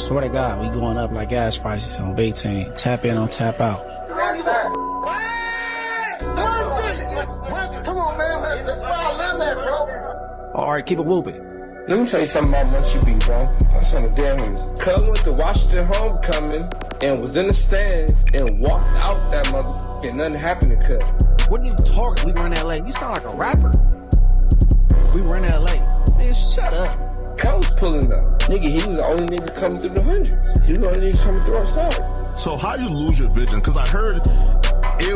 Swear to God, we going up like gas prices on Big Team. Tap in on tap out. Come on, man. That's where I live at, bro. All right, keep it whooping. Let me tell you something about Munchie B, bro. That's on the damn news. Cuz went to Washington homecoming and was in the stands and walked out that motherfucker and nothing happened to Cuz. What are you talking? We were in LA. You sound like a rapper. We were in LA. Man, shut up. Cuz was pulling up. Nigga, he was the only nigga coming through the hundreds. He was the only nigga coming through our stars. So how you lose your vision? Because I heard it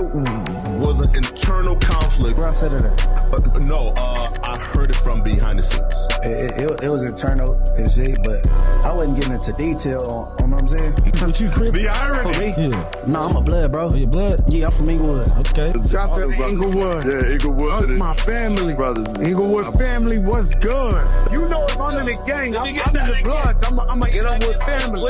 was an internal conflict. Where I said it at? I heard it from behind the scenes. It was internal and shit, but I wasn't getting into detail on what I'm saying. What you crib? The irony. Oh, me? Yeah. No, I'm a blood, bro. Oh, your blood? Yeah, I'm from Inglewood. Okay. Shout out to Inglewood. Yeah, Inglewood. That's my family. Brothers. Inglewood family was good. You know if I'm in the gang, I'm in the bloods. I'm a Inglewood family.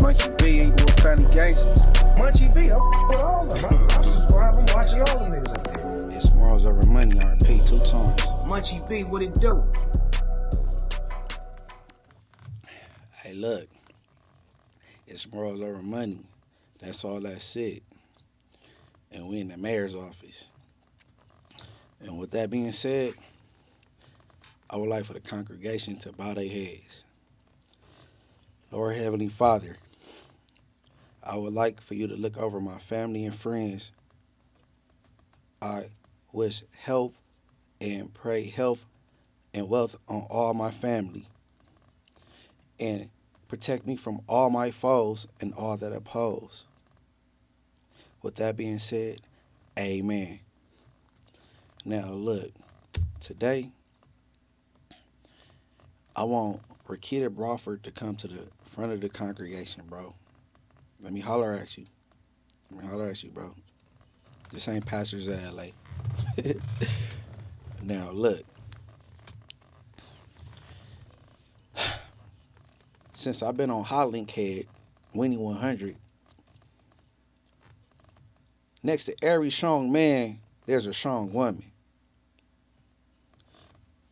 Munchie B, Inglewood family gangsters. Munchie B, I'm with all of them. I'm subscribed. I'm watching all the niggas up there. It's morals over money, RP 2 times. Munchie B, what it do? Hey, look. It's morals over money. That's all that's it. And we in the mayor's office. And with that being said, I would like for the congregation to bow their heads. Lord Heavenly Father, I would like for you to look over my family and friends. I wish health and pray health and wealth on all my family. And protect me from all my foes and all that oppose. With that being said, amen. Now look, today, I want Rakita Brawford to come to the front of the congregation, bro. Let me holler at you. Bro. This ain't pastors of LA. Now, look. Since I've been on Hotlink Head, Winnie 100, next to every strong man, there's a strong woman.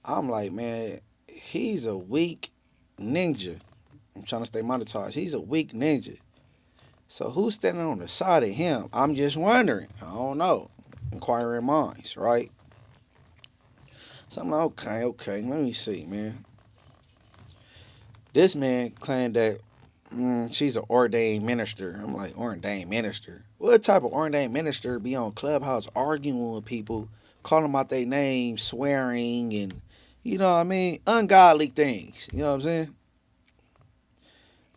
I'm like, man, he's a weak ninja. I'm trying to stay monetized. He's a weak ninja. So who's standing on the side of him? I'm just wondering. I don't know. Inquiring minds, right? So I'm like, okay. Let me see, man. This man claimed that she's an ordained minister. I'm like, ordained minister? What type of ordained minister be on Clubhouse arguing with people, calling them out their names, swearing, and, you know what I mean, ungodly things. You know what I'm saying?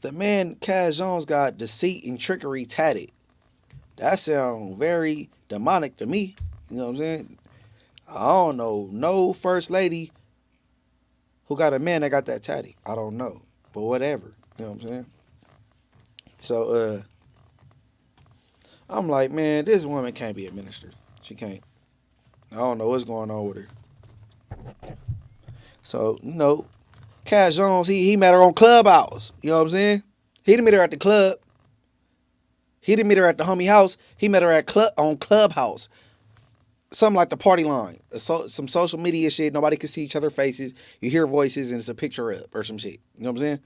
The man, Cash Jones, got deceit and trickery tatted. That sounds very demonic to me. You know what I'm saying? I don't know no first lady who got a man that got that tatted. I don't know. But whatever. You know what I'm saying? So, I'm like, man, this woman can't be a minister. She can't. I don't know what's going on with her. So, you know, Cash Jones, he met her on Clubhouse. You know what I'm saying? He didn't meet her at the club. He didn't meet her at the homie house. He met her on Clubhouse. Something like the party line. Some social media shit. Nobody can see each other's faces. You hear voices and it's a picture up or some shit. You know what I'm saying?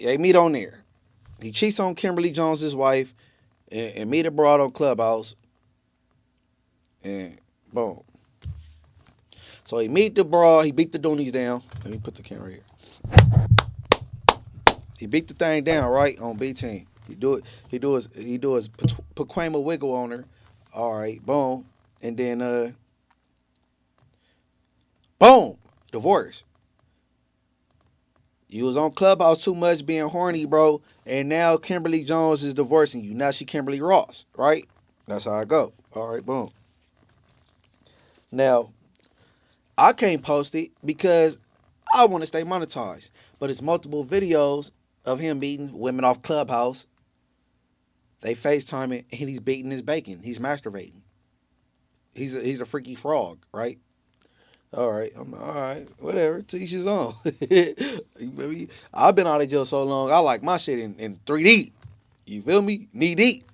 They meet on there. He cheats on Kimberly Jones's wife and meet abroad on Clubhouse. And boom. So he meet the broad. He beat the doonies down. Let me put the camera here. He beat the thing down, right, on B-Team. He do his Paquema wiggle on her. All right, boom. And then, boom, divorce. You was on Clubhouse too much being horny, bro. And now Kimberly Jones is divorcing you. Now she Kimberly Ross, right? That's how I go. All right, boom. Now, I can't post it because I want to stay monetized. But it's multiple videos of him beating women off Clubhouse. They FaceTiming and he's beating his bacon. He's masturbating. He's a freaky frog, right? All right, all right, whatever. To each his own. I've been out of jail so long. I like my shit in 3D. You feel me? Knee deep.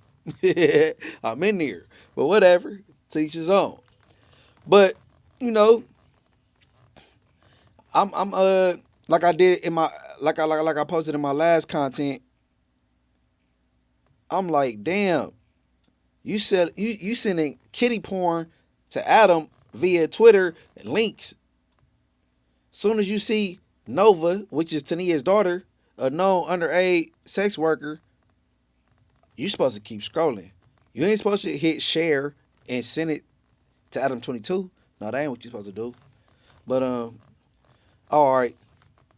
I'm in there, but whatever. To each his own. But you know, I'm like I did in my I posted in my last content. I'm like, damn, you sending kitty porn to Adam via Twitter and links. Soon as you see Nova, which is Tania's daughter, a known underage sex worker, you're supposed to keep scrolling. You ain't supposed to hit share and send it to Adam 22. No, that ain't what you're supposed to do. But all right.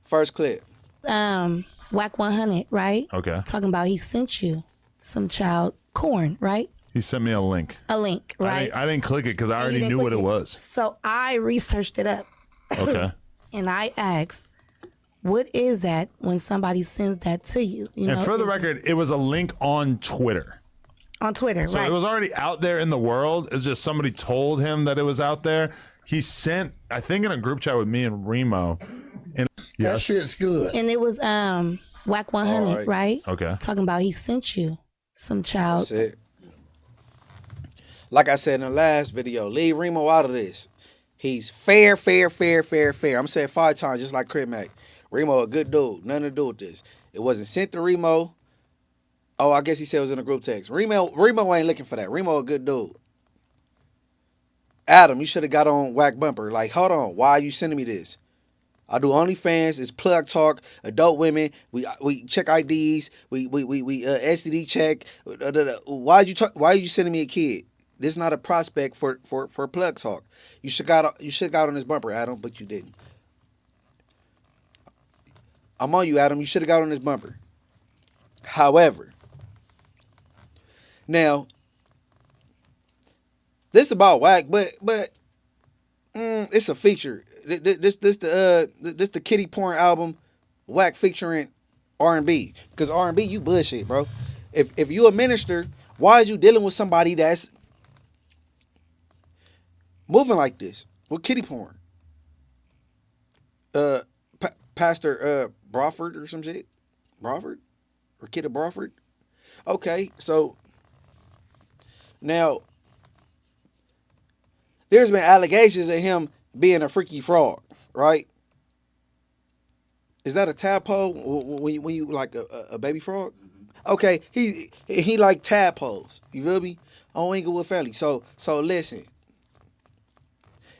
First clip. Wack 100, right? Okay. Talking about he sent you some child corn, right? He sent me a link. A link, right? I didn't click it because I already knew what it was. So I researched it up. Okay. And I asked, what is that when somebody sends that to you? And for the record, it was a link on Twitter. On Twitter, so right. It was already out there in the world. It's just somebody told him that it was out there. He sent, I think, in a group chat with me and Remo. And that shit's good. And it was Wack 100, right? Okay. Talking about he sent you some child. That's it. Like I said in the last video, leave Remo out of this. He's fair. I'm saying 5 times, just like Crib Mac. Remo a good dude. Nothing to do with this. It wasn't sent to Remo. Oh, I guess he said it was in a group text. Remo ain't looking for that. Remo a good dude. Adam, you should have got on Wack Bumper. Like, hold on, why are you sending me this? I do OnlyFans. It's plug talk. Adult women. We check IDs. We STD check. Why are you sending me a kid? This is not a prospect for plug talk. You should got on this bumper, Adam, but you didn't. I'm on you, Adam. You should have got on this bumper. However, now this about Wack, but it's a feature. This the kitty porn album, Wack featuring R&B. Because R&B, you bullshit, bro. If you a minister, why is you dealing with somebody that's moving like this with kitty porn? Pastor Brawford or some shit? Brawford? Rakita Brawford? Okay, so now there's been allegations of him being a freaky frog, right? Is that a tadpole when you like a baby frog? Okay, he like tadpoles. You feel me? On Inglewood family. So listen.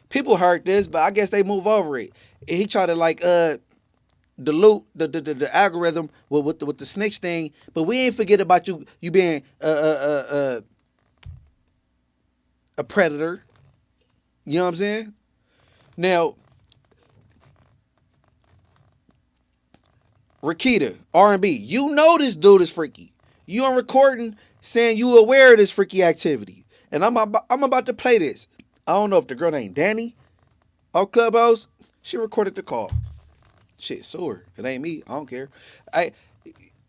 People heard this, but I guess they move over it. He tried to like dilute the algorithm with the snitch thing, but we ain't forget about you being a predator. You know what I'm saying? Now, Rakita, R&B, you know this dude is freaky. You on recording saying you aware of this freaky activity. And I'm about to play this. I don't know if the girl named Danny on Clubhouse, she recorded the call. Shit, sue her. It ain't me. I don't care.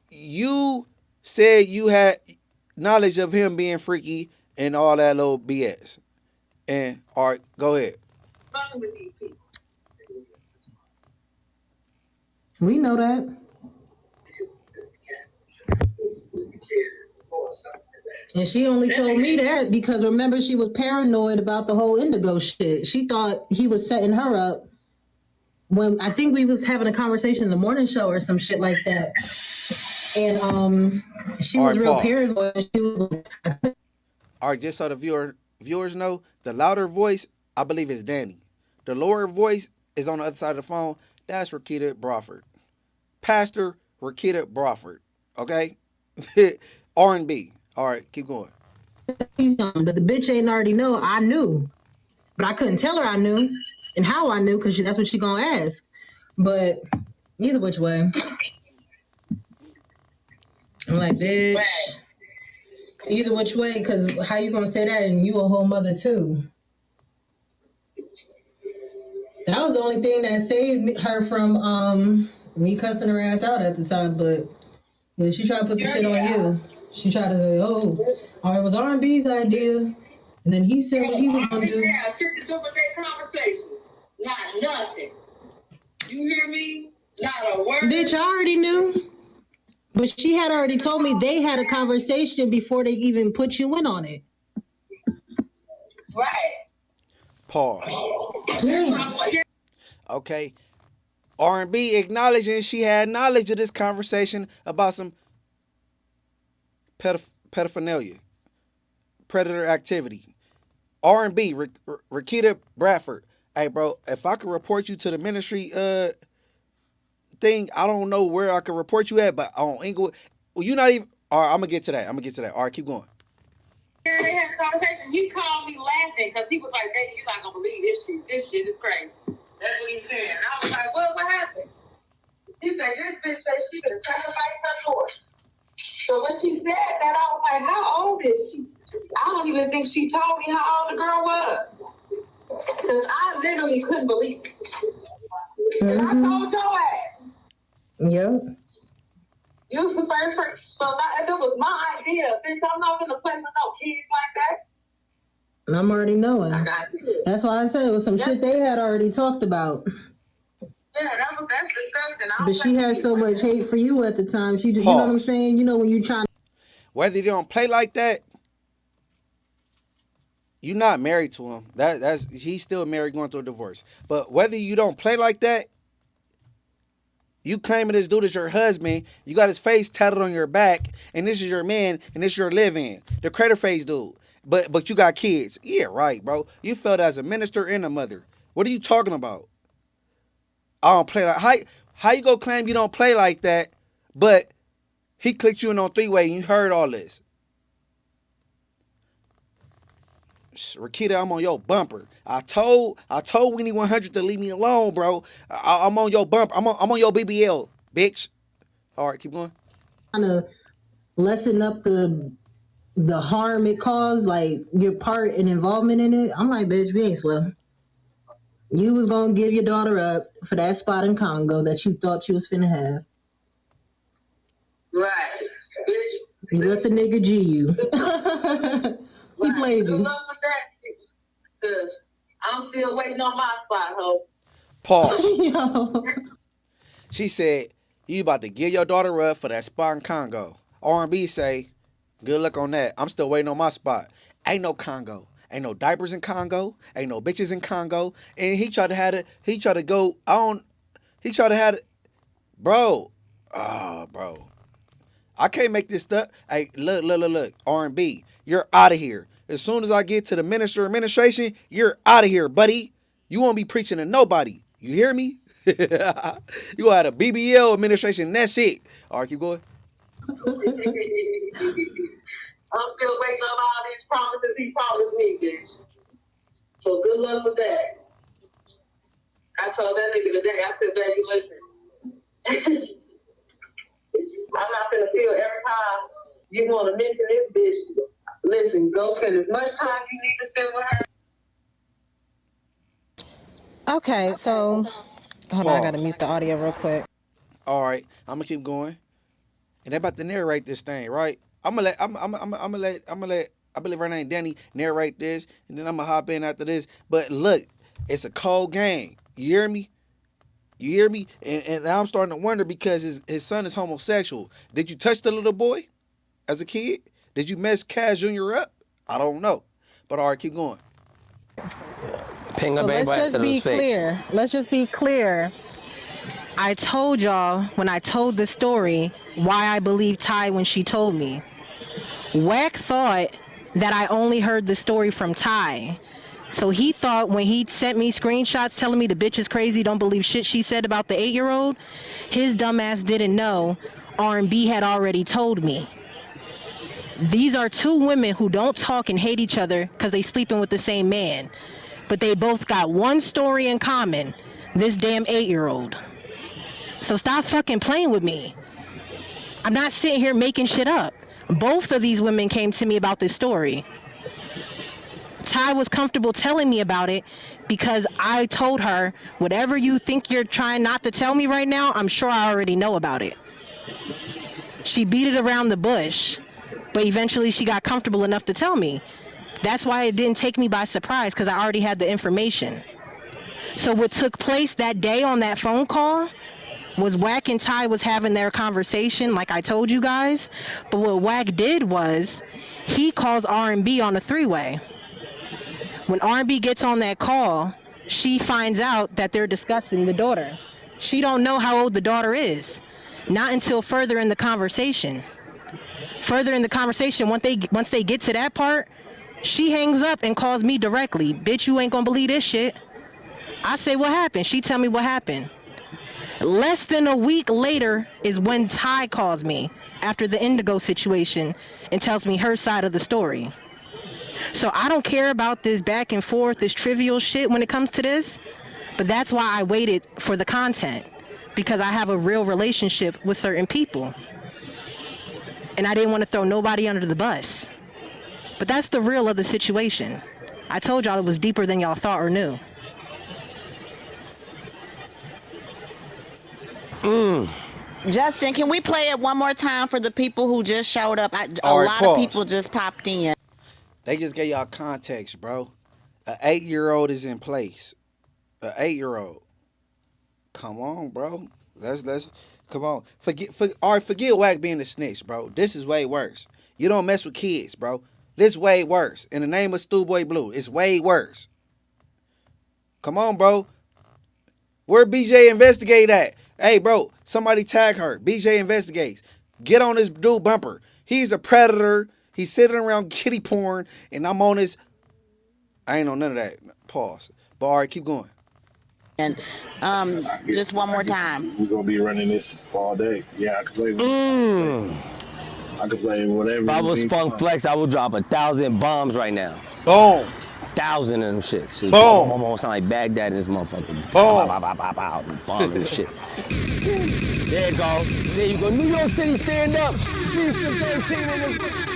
You said you had knowledge of him being freaky and all that little BS. And, all right, go ahead. We know that. And she only told me that because remember she was paranoid about the whole indigo shit. She thought he was setting her up when I think we was having a conversation in the morning show or some shit like that. And she was real paranoid. She was like, all right, just so the viewers know, the louder voice, I believe, is Danny. The lower voice is on the other side of the phone. That's Rakita Brawford. Pastor Rakita Brawford. Okay? R&B. All right, keep going. But the bitch ain't already know. I knew. But I couldn't tell her I knew and how I knew because that's what she gonna ask. But either which way. I'm like, bitch. Either which way, because how you gonna say that and you a whole mother too? That was the only thing that saved her from me cussing her ass out at the time. But yeah, she tried to put the shit on you. She tried to say, oh, it was R&B's idea. And then he said what he was gonna do. Yeah, shit to do with that conversation. Not nothing. You hear me? Not a word. Bitch, I already knew. But she had already told me they had a conversation before they even put you in on it. Right. Pause. Damn. Okay. R&B acknowledging she had knowledge of this conversation about some pedophilia, predator activity. R&B, Rakita Bradford. Hey, bro, if I could report you to the ministry thing, I don't know where I could report you at, but on Inglewood, well, you not even. All right, I'm gonna get to that. All right, keep going. Yeah, they had a conversation. He called me laughing because he was like, "Baby, you're not gonna believe this shit. This shit is crazy." That's what he said. And I was like, "Well, what happened?" He said, "This bitch said she could have sacrificed her daughter." So when she said that, I was like, "How old is she?" I don't even think she told me how old the girl was. Because I literally couldn't believe it. And I told your ass. Yep. You was the first person. So if it was my idea, bitch, I'm not gonna play with no kids like that. And I'm already knowing. I got you. That's why I said it was some shit they had already talked about. Yeah, that's disgusting. But she had so much hate for you at the time. She just, Pause. you know what I'm saying? You know when you trying. Whether you don't play like that, you're not married to him. That's he's still married, going through a divorce. But whether you don't play like that, you claiming this dude is your husband, you got his face tatted on your back, and this is your man, and this is your live-in, the crater face dude. But you got kids. Yeah, right, bro. You felt as a minister and a mother. What are you talking about? I don't play like how you go claim you don't play like that, but he clicked you in on three-way and you heard all this. Rakita, I'm on your bumper. I told Winnie 100 to leave me alone, bro. I'm on your bumper. I'm on your BBL, bitch. All right, keep going. Trying to lessen up the harm it caused, like your part and involvement in it. I'm like, bitch, we ain't slow. You was gonna give your daughter up for that spot in Congo that you thought you was finna have. Right, bitch. You let the nigga G you. He played you. Because I'm still waiting on my spot, ho. Pause. She said, you about to give your daughter up for that spot in Congo. R&B say, good luck on that. I'm still waiting on my spot. Ain't no Congo. Ain't no diapers in Congo. Ain't no bitches in Congo. And he tried to have it. He tried to go on. He tried to have it. Bro. Oh, bro. I can't make this stuff. Hey, look. R&B. You're out of here. As soon as I get to the administration, you're out of here, buddy. You won't be preaching to nobody. You hear me? You gonna have a BBL administration. That's it. All right, keep going. I'm still waiting on all these promises he promised me, bitch. So good luck with that. I told that nigga today, I said, baby, listen. I'm not gonna feel every time you want to mention this bitch. Listen, go spend as much time you need to spend with her. Okay, so hold on, I gotta mute the audio real quick. All right, I'm gonna keep going, and they about to narrate this thing, right? I'm gonna let I believe her name Danny narrate this, and then I'm gonna hop in after this. But look, it's a cold game. You hear me? You hear me? And now I'm starting to wonder because his son is homosexual. Did you touch the little boy as a kid? Did you mess Cash Jr. up? I don't know. But all right, keep going. So let's just be clear. Let's just be clear. I told y'all when I told the story why I believed Ty when she told me. Wack thought that I only heard the story from Ty. So he thought when he sent me screenshots telling me the bitch is crazy, don't believe shit she said about the 8-year-old, his dumbass didn't know R&B had already told me. These are two women who don't talk and hate each other because they sleeping with the same man. But they both got one story in common, this damn 8-year-old. So stop fucking playing with me. I'm not sitting here making shit up. Both of these women came to me about this story. Ty was comfortable telling me about it because I told her, whatever you think you're trying not to tell me right now, I'm sure I already know about it. She beat it around the bush, but eventually she got comfortable enough to tell me. That's why it didn't take me by surprise, because I already had the information. So what took place that day on that phone call was Wack and Ty was having their conversation like I told you guys, but what Wack did was he calls R&B on a 3-way. When R&B gets on that call, she finds out that they're discussing the daughter. She don't know how old the daughter is. Not until further in the conversation. Further in the conversation, once they get to that part, she hangs up and calls me directly. Bitch, you ain't gonna believe this shit. I say, what happened? She tell me what happened. Less than a week later is when Ty calls me after the Indigo situation and tells me her side of the story. So I don't care about this back and forth, this trivial shit when it comes to this, but that's why I waited for the content, because I have a real relationship with certain people. And I didn't want to throw nobody under the bus. But that's the real of the situation. I told y'all it was deeper than y'all thought or knew. Justin, can we play it one more time for the people who just showed up? All right, lot pause. of people just popped in. They just gave y'all context, bro. An 8-year-old is in place. An 8-year-old. Come on, bro. Let's come on. Forget Wack being a snitch, bro. This is way worse. You don't mess with kids, bro. This way worse. In the name of Schoolboy Blue, it's way worse. Come on, bro. Where BJ investigate at? Hey, bro, somebody tag her. BJ investigates. Get on this dude bumper. He's a predator. He's sitting around kitty porn, and I'm on his. I ain't on none of that. Pause. But all right, keep going. And just one more time. We're gonna be running this all day. Yeah, I can play. I can play whatever. If I was Funk Flex, I would drop 1,000 bombs right now. Boom. 1,000 of them shits. Boom. Boom. Sound like Baghdad in this motherfucker. Boom. Pow, bomb and shit. There you go. There you go. New York City, stand up. FIFA 13 in the.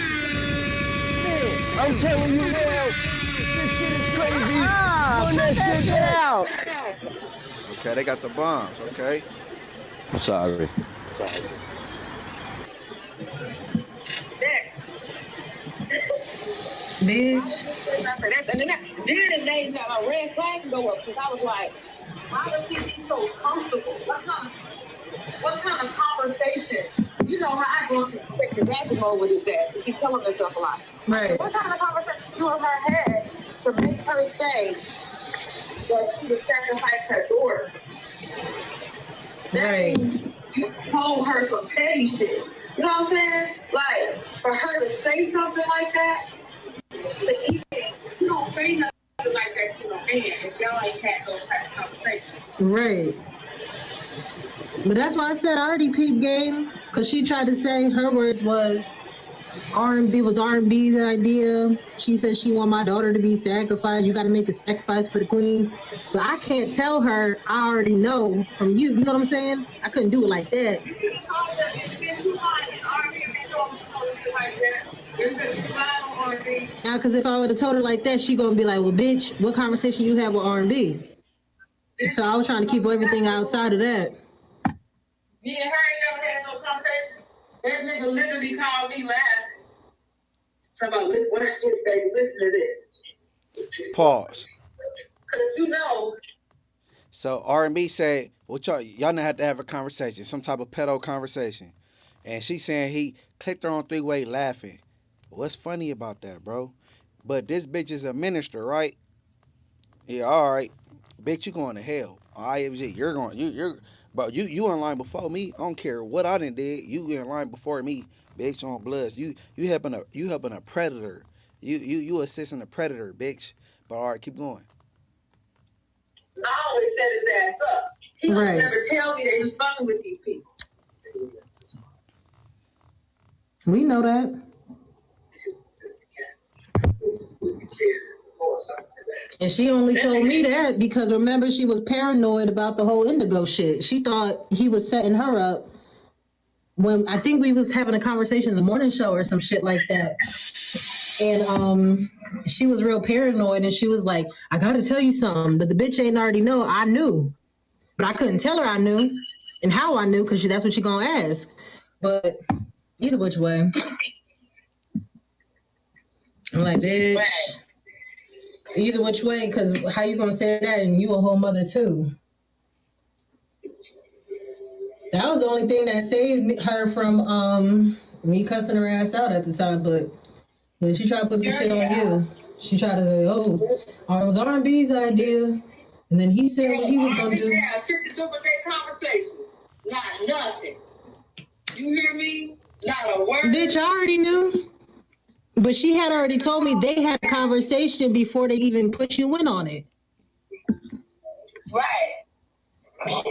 Man, I'm telling you now, this shit is crazy. Run that shit out. Okay, they got the bombs. Okay. I'm sorry. Bitch. And then the days got my red flag go up because I was like, why would she be so comfortable? What kind of conversation? You know how I go into quick disaster mode with his dad because he's telling himself a lot. Right. What kind of conversation you in her head to make her say that she would sacrifice her daughter? Right. You told her some petty shit. You know what I'm saying? Like, for her to say something like that, to even, you don't say nothing like that to a man if y'all ain't had those type of conversations. Right. But that's why I said I already peeped game, because she tried to say her words was R&B was R&B's idea. She said she want my daughter to be sacrificed. You got to make a sacrifice for the queen. But I can't tell her I already know from you. You know what I'm saying? I couldn't do it like that. Now, because if I would have told her like that, she gonna be like, well, bitch, what conversation you have with R&B? So I was trying to keep everything outside of that. Me and her ain't never had no conversation. That nigga literally called me laughing. Talking about, listen, what shit, baby, listen to this. Pause. Because you know. So R&B said, well, y'all not have to have a conversation, some type of pedo conversation. And she saying he clipped her on 3-way laughing. What's funny about that, bro? But this bitch is a minister, right? Yeah, all right. Bitch, you going to hell. IFG, you're going, bro, you in line before me. I don't care what I done did. You in line before me, bitch, on bloods. You helping a predator. You assisting a predator, bitch. But all right, keep going. I always set his ass up. He Right. would never tell me that he's fucking with these people. We know that. And she only told me that because remember she was paranoid about the whole Indigo shit. She thought he was setting her up when I think we was having a conversation in the morning show or some shit like that. And she was real paranoid and she was like, I gotta tell you something, but the bitch ain't already know. I knew, but I couldn't tell her I knew and how I knew because that's what she gonna ask. But either which way, I'm like, bitch. Either which way, because how you gonna say that and you a whole mother too? That was the only thing that saved her from me cussing her ass out at the time. But when she tried to put the shit on you, she tried to say, oh, it was R&B's idea. And then he said what he was going to do. Yeah, shit to do with that conversation. Not nothing. You hear me? Not a word. Bitch, I already knew. But she had already told me they had a conversation before they even put you in on it. Right. Yeah,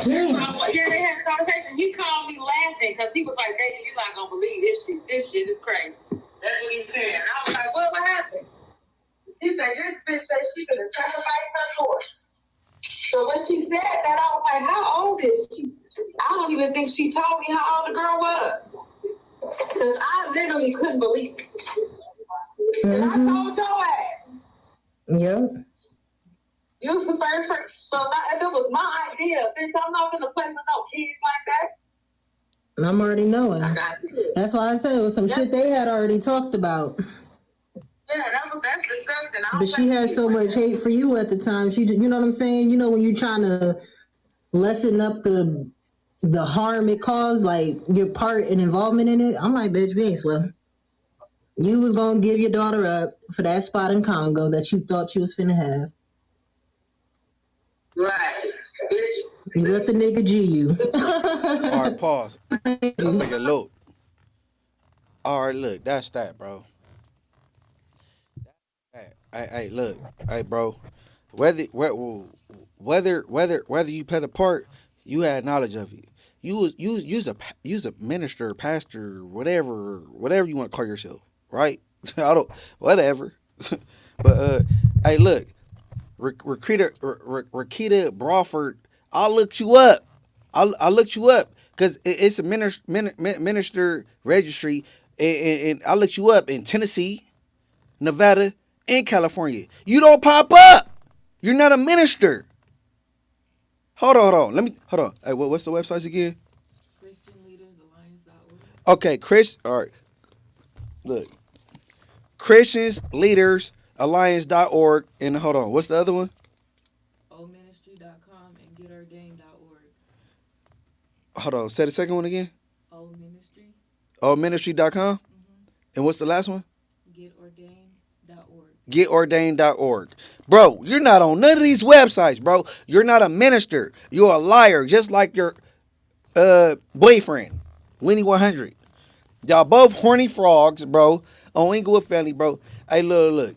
they had a conversation. He called me laughing because he was like, baby, you're not going to believe this shit. This shit is crazy. That's what he said. And I was like, what happened? He said, this bitch said she could have sacrificed her daughter. So when she said that, I was like, how old is she? I don't even think she told me how old the girl was. Because I literally couldn't believe it. And I told your ass. Yep. You was the first person. So if it was my idea, bitch, I'm not going to play with no kids like that. And I'm already knowing. That's why I said it was some shit they had already talked about. Yeah, that's disgusting. But she had so much hate for you at the time. She, you know what I'm saying? You know, when you're trying to lessen up the harm it caused, like your part and involvement in it. I'm like, bitch, we ain't slow. You was gonna give your daughter up for that spot in Congo that you thought you was finna have. Right, bitch. You let the nigga G you. All right, pause. Take a look. All right, look, that's that, bro. Hey, look, hey, bro. Whether you played a part, you had knowledge of it. You's a minister, pastor, whatever you want to call yourself, right? I don't, whatever. But hey, look, Rakita Brawford, I looked you up. I looked you up because it's a minister registry, and I looked you up in Tennessee, Nevada, and California. You don't pop up. You're not a minister. Hold on. Hold on. Hey, what's the websites again? Okay, all right. Look. ChristiansLeadersAlliance.org. And hold on. What's the other one? oministry.com and getordained.org. Hold on. Say the second one again. Ministry. Ministry.com. And what's the last one? Getordained.org. Getordained.org. Bro, you're not on none of these websites, bro. You're not a minister. You're a liar, just like your boyfriend, Winnie 100. Y'all both horny frogs, bro. On Inglewood Family, bro. Hey, look.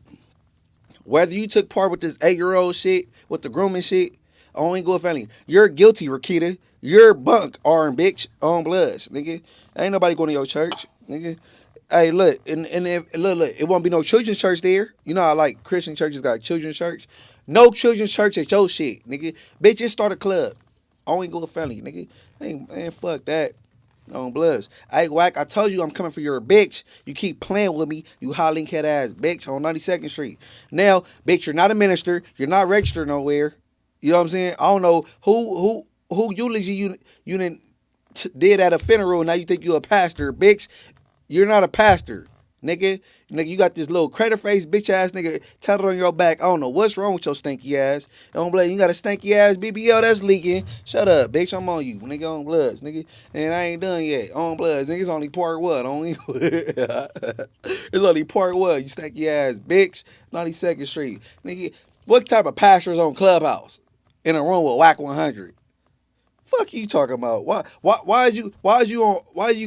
Whether you took part with this 8-year-old shit, with the grooming shit, on Inglewood Family, you're guilty, Rakita. You're bunk, arm bitch, on bloods, nigga. Ain't nobody going to your church, nigga. Hey, look, and look, it won't be no children's church there. You know how like Christian churches got children's church? No children's church at your shit, nigga. Bitch, just start a club. Only go with family, nigga. Hey, man, fuck that. On bloods. Hey, Wack, I told you I'm coming for your bitch. You keep playing with me, you hollering head ass bitch on 92nd Street. Now, bitch, you're not a minister. You're not registered nowhere. You know what I'm saying? I don't know who eulogy you did at a funeral. Now you think you a pastor, bitch. You're not a pastor, nigga. Nigga, you got this little crater face bitch ass nigga tatted on your back. I don't know what's wrong with your stinky ass. On blood, you got a stinky ass BBL that's leaking. Shut up, bitch. I'm on you, nigga. On bloods, nigga. And I ain't done yet. On bloods, nigga. It's only part one. Only it's only part one. You stinky ass bitch. 92nd Street, nigga. What type of pastor is on Clubhouse in a room with Wack 100? Fuck you talking about? Why you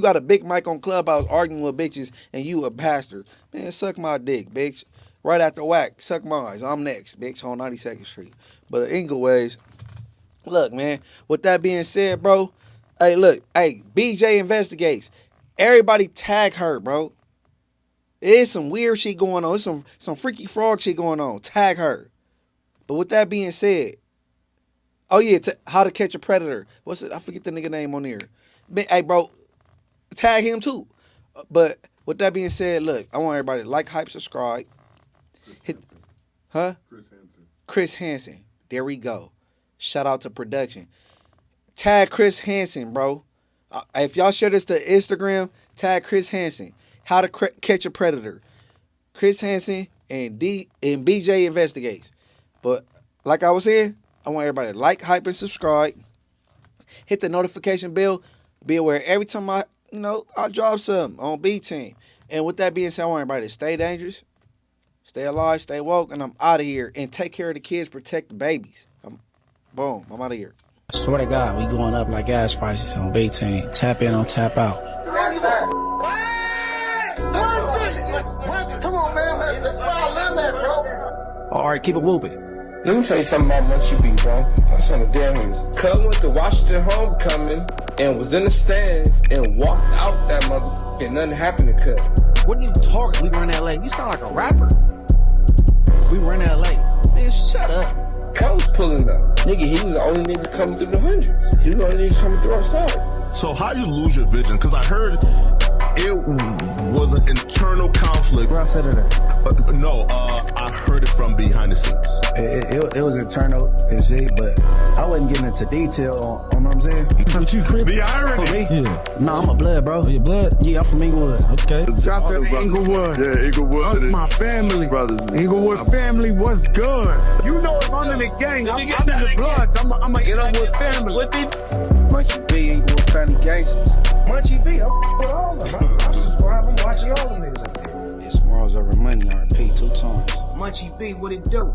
got a big mic on Clubhouse arguing with bitches and you a pastor? Man, suck my dick, bitch. Right after Wack, suck mine. I'm next, bitch, on 92nd Street. But anyways, look, man. With that being said, bro, hey, look, hey, BJ investigates. Everybody tag her, bro. There's some weird shit going on. There's some freaky frog shit going on. Tag her. But with that being said, oh yeah, How to Catch a Predator. What's it? I forget the nigga name on there. Hey, bro, tag him too. But with that being said, look, I want everybody to like, hype, subscribe. Chris Hansen. There we go. Shout out to production. Tag Chris Hansen, bro. If y'all share this to Instagram, tag Chris Hansen. How to Catch a Predator. Chris Hansen and BJ investigates. But like I was saying, I want everybody to like, hype, and subscribe. Hit the notification bell. Be aware every time I drop something on B Team. And with that being said, I want everybody to stay dangerous, stay alive, stay woke, and I'm out of here. And take care of the kids, protect the babies. Boom. I'm out of here. I swear to God, we going up like gas prices on V-Team. Tap in on tap out. Come on, man. That's where I live at, bro. All right, keep it whooping. Let me tell you something about Munchie B, bro. That's on the damn news. Cuz went to Washington homecoming and was in the stands and walked out that motherfucker and nothing happened to Cuz. What are you talking? We were in L.A. You sound like a rapper. We were in L.A. Man, shut up. Cuz was pulling up. Nigga, he was the only nigga coming through the hundreds. He was the only nigga coming through our stars. So how you lose your vision? Because I heard it was an internal conflict. Where I said it at? I heard it from behind the scenes. It was internal and shit, but I wasn't getting into detail on what I'm saying. What you crib? The irony. Yeah. No, I'm a blood, bro. Oh, your blood? Yeah, I'm from Inglewood. Okay. Shout out to Inglewood. Yeah, Inglewood. That's my family. Brothers. Inglewood family was good. You know if I'm in the gang, I'm in the Bloods. I'm a Inglewood family. Munchie B, Inglewood family gangsters. Munchie B, I'm with all of them. I'm subscribed. I'm watching all the niggas up there. It's morals over money. RP 2 times. Munchie B, what it do?